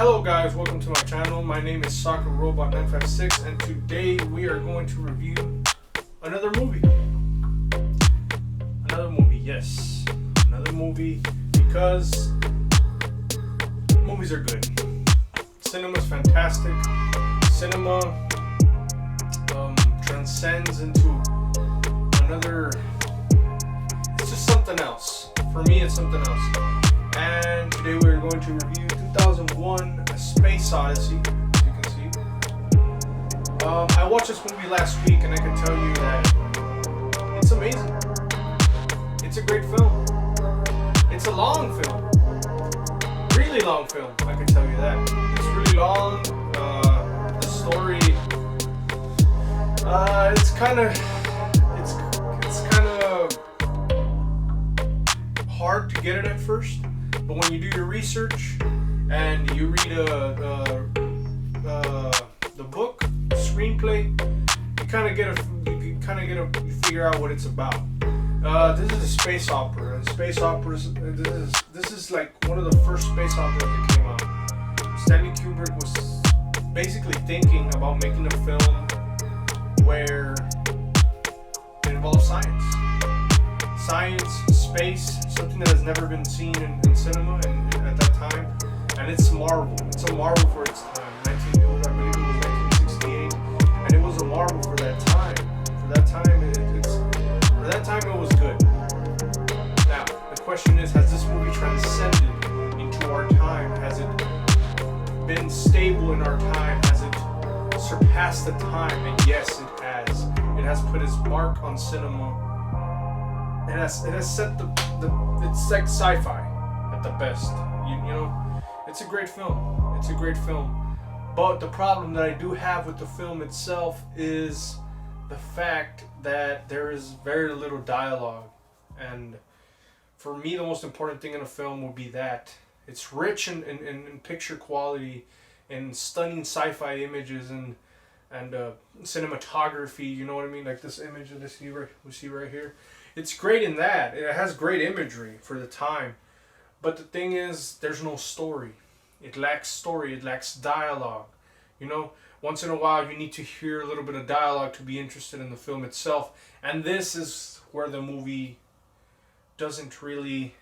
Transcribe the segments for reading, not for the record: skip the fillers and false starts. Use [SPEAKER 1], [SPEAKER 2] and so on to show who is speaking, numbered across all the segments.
[SPEAKER 1] Hello guys, welcome to my channel. My name is Soccer Robot 956 and today we are going to review another movie. Yes. Another movie because movies are good. Cinema's fantastic. Cinema transcends into another, it's just something else. For me, it's something else. And today we're going to review 2001 A Space Odyssey, as you can see. I watched this movie last week and I can tell you that it's amazing. It's a great film. It's a long film. Really long film, I can tell you that. It's really long. The story, it's kind of hard to get it at first. But when you do your research and you read the book, the screenplay, you figure out what it's about. This is a space opera. And space operas. This is like one of the first space operas that came out. Stanley Kubrick was basically thinking about making a film where it involves science, space, something that has never been seen in cinema and at that time, and it's marvel. It's a marvel for its time. I believe it was 1968, and it was a marvel for that time. For that time, it was good. Now, the question is, has this movie transcended into our time? Has it been stable in our time? Has it surpassed the time? And yes, it has. It has put its mark on cinema. It has set it's like sci-fi at the best. You know, it's a great film. It's a great film. But the problem that I do have with the film itself is the fact that there is very little dialogue. And for me, the most important thing in a film would be that it's rich in picture quality, in stunning sci-fi images and cinematography. You know what I mean? Like this image that we see right here. It's great in that. It has great imagery for the time. But the thing is, there's no story. It lacks story. It lacks dialogue. You know, once in a while you need to hear a little bit of dialogue to be interested in the film itself. And this is where the movie doesn't really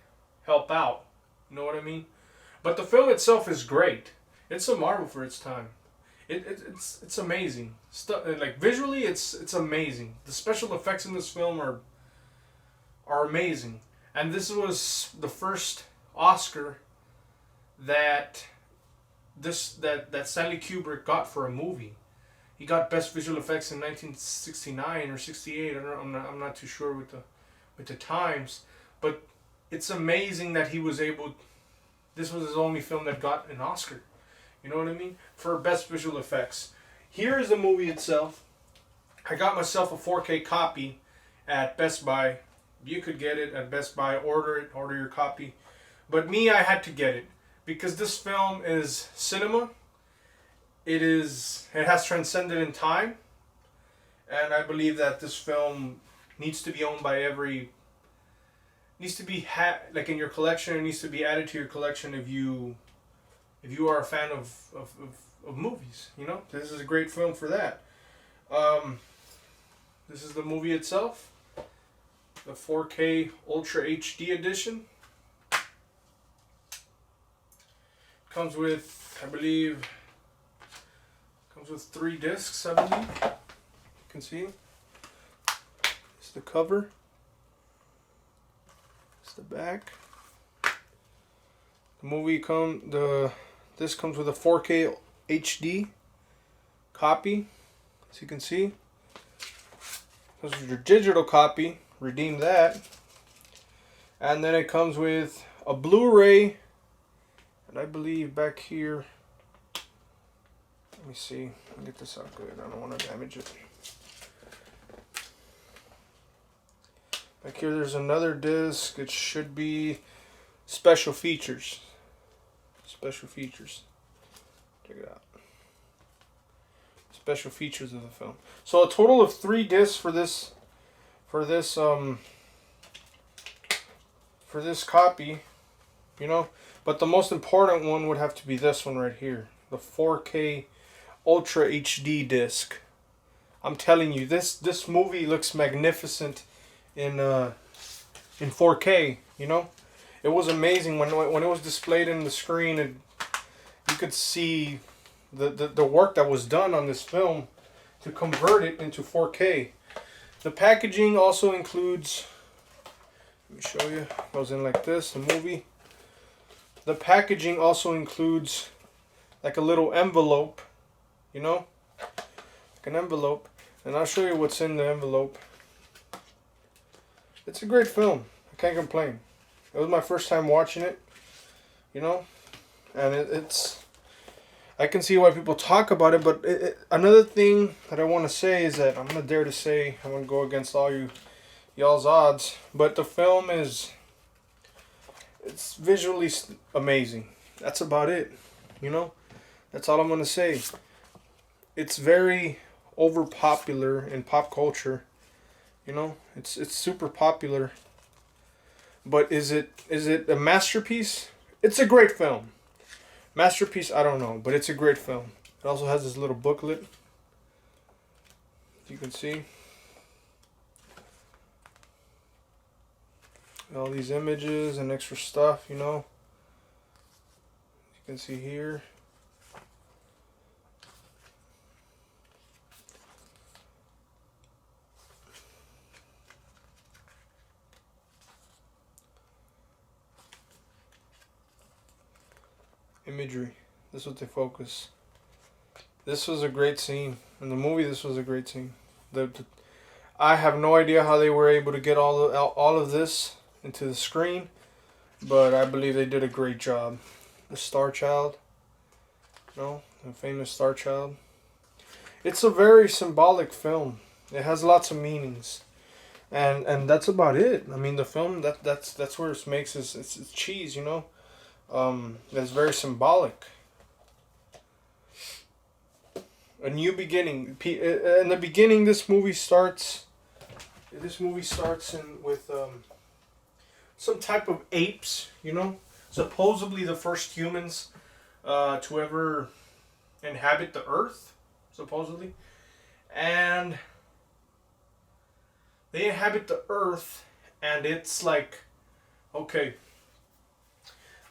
[SPEAKER 1] help out. You know what I mean? But the film itself is great. It's a marvel for its time. It's amazing. Like visually, it's amazing. The special effects in this film are amazing, and this was the first Oscar that Stanley Kubrick got for a movie. He got Best Visual Effects in 1969 or 68. I'm not too sure with the times, but it's amazing that he was able. This was his only film that got an Oscar. You know what I mean? For Best Visual Effects. Here is the movie itself. I got myself a 4K copy at Best Buy. You could get it at Best Buy, order your copy. But me, I had to get it because this film is cinema. It has transcended in time, and I believe that this film needs to be owned by needs to be like in your collection. It needs to be added to your collection if you are a fan of movies. You know, this is a great film for that. This is the movie itself. The 4K Ultra HD edition. Comes with, I believe, 3 discs, I believe. You can see. It's the cover. It's the back. This comes with a 4K HD copy, as you can see. This is your digital copy. Redeem that. And then it comes with a Blu-ray, and I believe back here, let me see, I'll get this out good, I don't want to damage it. Back here there's another disc. It should be special features. Check it out. Special features of the film. So a total of 3 discs for this copy. you know. But the most important one would have to be this one right here, the 4K Ultra HD disc. I'm telling you, this movie looks magnificent in 4K. You know, it was amazing when it was displayed in the screen, and you could see the work that was done on this film to convert it into 4K. The packaging also includes. Let me show you. It goes in like this. The movie. The packaging also includes like a little envelope, you know, like an envelope, and I'll show you what's in the envelope. It's a great film. I can't complain. It was my first time watching it, you know, and it's. I can see why people talk about it, but another thing that I want to say is that I'm gonna dare to say I'm gonna go against all y'all's odds, but the film is. It's visually amazing. That's about it, you know. That's all I'm gonna say. It's very overpopular in pop culture, you know. It's super popular. But is it a masterpiece? It's a great film. Masterpiece, I don't know, but it's a great film. It also has this little booklet. You can see all these images and extra stuff, you know. You can see here. Imagery. This is what they focus. This was a great scene. In the movie, this was a great scene. I have no idea how they were able to get all of this into the screen, but I believe they did a great job. The Star Child, you know, the famous Star Child. It's a very symbolic film. It has lots of meanings, and that's about it. I mean, the film that's where it makes it's cheese, you know. It's very symbolic. A new beginning. In the beginning, this movie starts. With some type of apes, you know, supposedly the first humans to ever inhabit the earth, supposedly. And they inhabit the earth, and it's like, okay,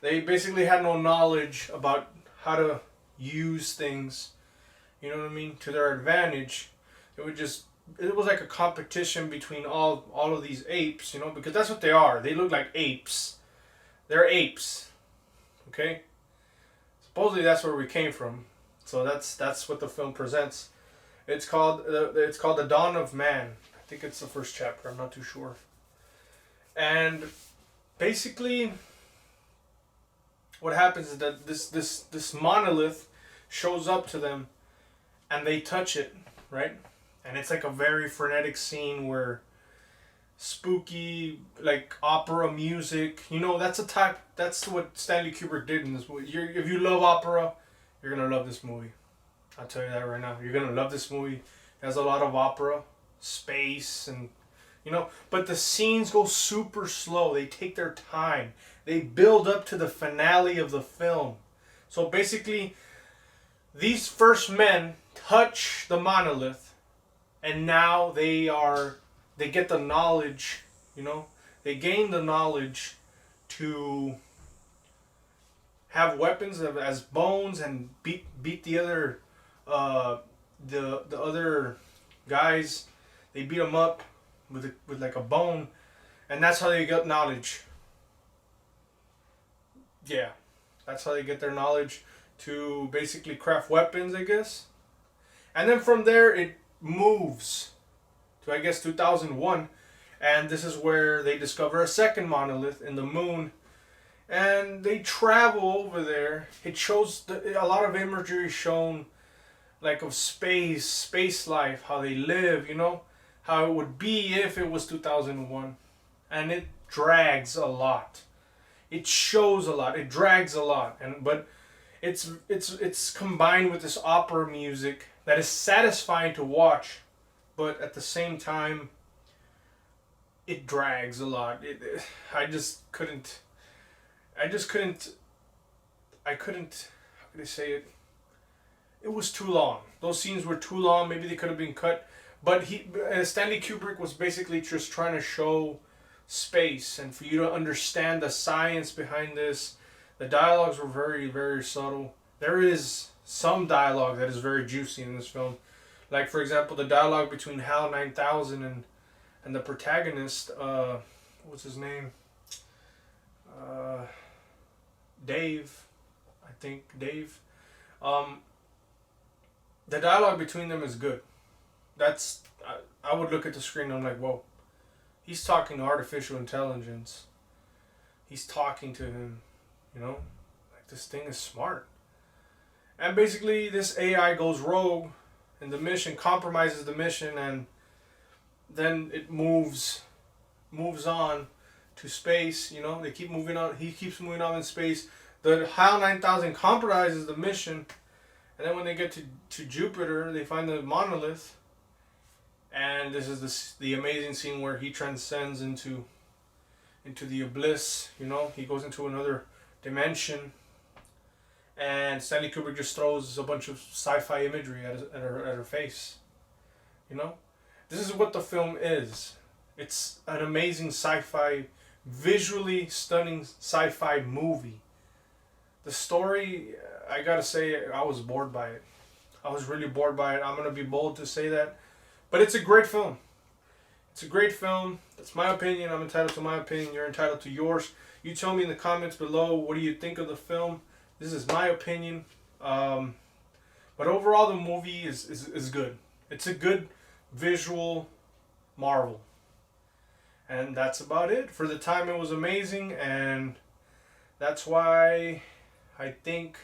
[SPEAKER 1] they basically had no knowledge about how to use things, you know what I mean, to their advantage. It was like a competition between all of these apes, you know, because that's what they are. They look like apes. They're apes. Okay? Supposedly that's where we came from. So that's what the film presents. It's called The Dawn of Man. I think it's the first chapter. I'm not too sure. And basically what happens is that this monolith shows up to them and they touch it, right? And it's like a very frenetic scene where spooky, like opera music. You know, that's what Stanley Kubrick did in this movie. If you love opera, you're going to love this movie. I'll tell you that right now. You're going to love this movie. It has a lot of opera, space, and, you know. But the scenes go super slow. They take their time. They build up to the finale of the film. So basically, these first men touch the monolith. And now they get the knowledge, you know, they gain the knowledge to have weapons as bones and beat the other the other guys. They beat them up with like a bone, and that's how they get knowledge. Yeah, that's how they get their knowledge to basically craft weapons, I guess. And then from there it moves to, I guess, 2001, and this is where they discover a second monolith in the moon, and they travel over there. It shows a lot of imagery shown, like, of space life, how they live, you know, how it would be if it was 2001, and it drags a lot. It shows a lot. It drags a lot, but it's combined with this opera music that is satisfying to watch, but at the same time, it drags a lot. I just couldn't. I just couldn't. I couldn't. How could I say it? It was too long. Those scenes were too long. Maybe they could have been cut. But Stanley Kubrick was basically just trying to show space, and for you to understand the science behind this. The dialogues were very, very subtle. There is some dialogue that is very juicy in this film. Like, for example, the dialogue between HAL 9000 and the protagonist, what's his name? Dave. I think Dave. The dialogue between them is good. I would look at the screen and I'm like, whoa. He's talking to artificial intelligence. He's talking to him, you know? Like, this thing is smart. And basically, this AI goes rogue in the mission, compromises the mission, and then it moves on to space, you know? They keep moving on. He keeps moving on in space. The HAL 9000 compromises the mission, and then when they get to Jupiter, they find the monolith. And this is the amazing scene where he transcends into the abyss, you know? He goes into another dimension. And Stanley Kubrick just throws a bunch of sci-fi imagery at her face. You know? This is what the film is. It's an amazing sci-fi, visually stunning sci-fi movie. The story, I gotta say, I was bored by it. I was really bored by it. I'm gonna be bold to say that. But it's a great film. It's a great film. That's my opinion. I'm entitled to my opinion. You're entitled to yours. You tell me in the comments below, what do you think of the film? This is my opinion. But overall, the movie is good. It's a good visual marvel. And that's about it. For the time, it was amazing. And that's why I think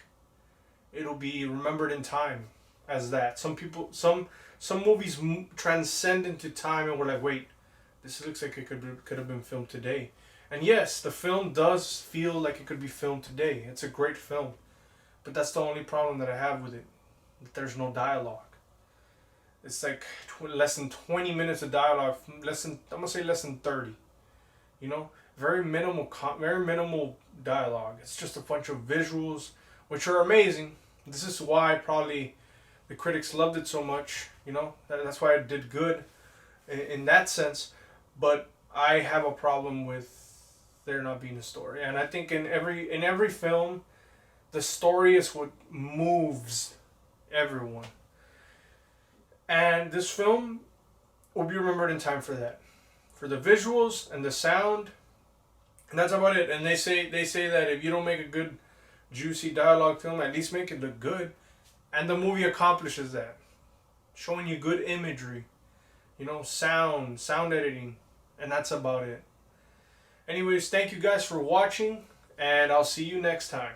[SPEAKER 1] it'll be remembered in time as that. Some movies transcend into time and we're like, wait, this looks like it could have been filmed today. And yes, the film does feel like it could be filmed today. It's a great film. But that's the only problem that I have with it. There's no dialogue. It's like less than 20 minutes of dialogue. I'm going to say less than 30. You know? Very minimal dialogue. It's just a bunch of visuals, which are amazing. This is why probably the critics loved it so much. You know? That's why it did good in that sense. But I have a problem with there not being a story. And I think in every film, the story is what moves everyone. And this film will be remembered in time for that. For the visuals and the sound. And that's about it. And they say that if you don't make a good, juicy dialogue film, at least make it look good. And the movie accomplishes that. Showing you good imagery. You know, sound editing. And that's about it. Anyways, thank you guys for watching, and I'll see you next time.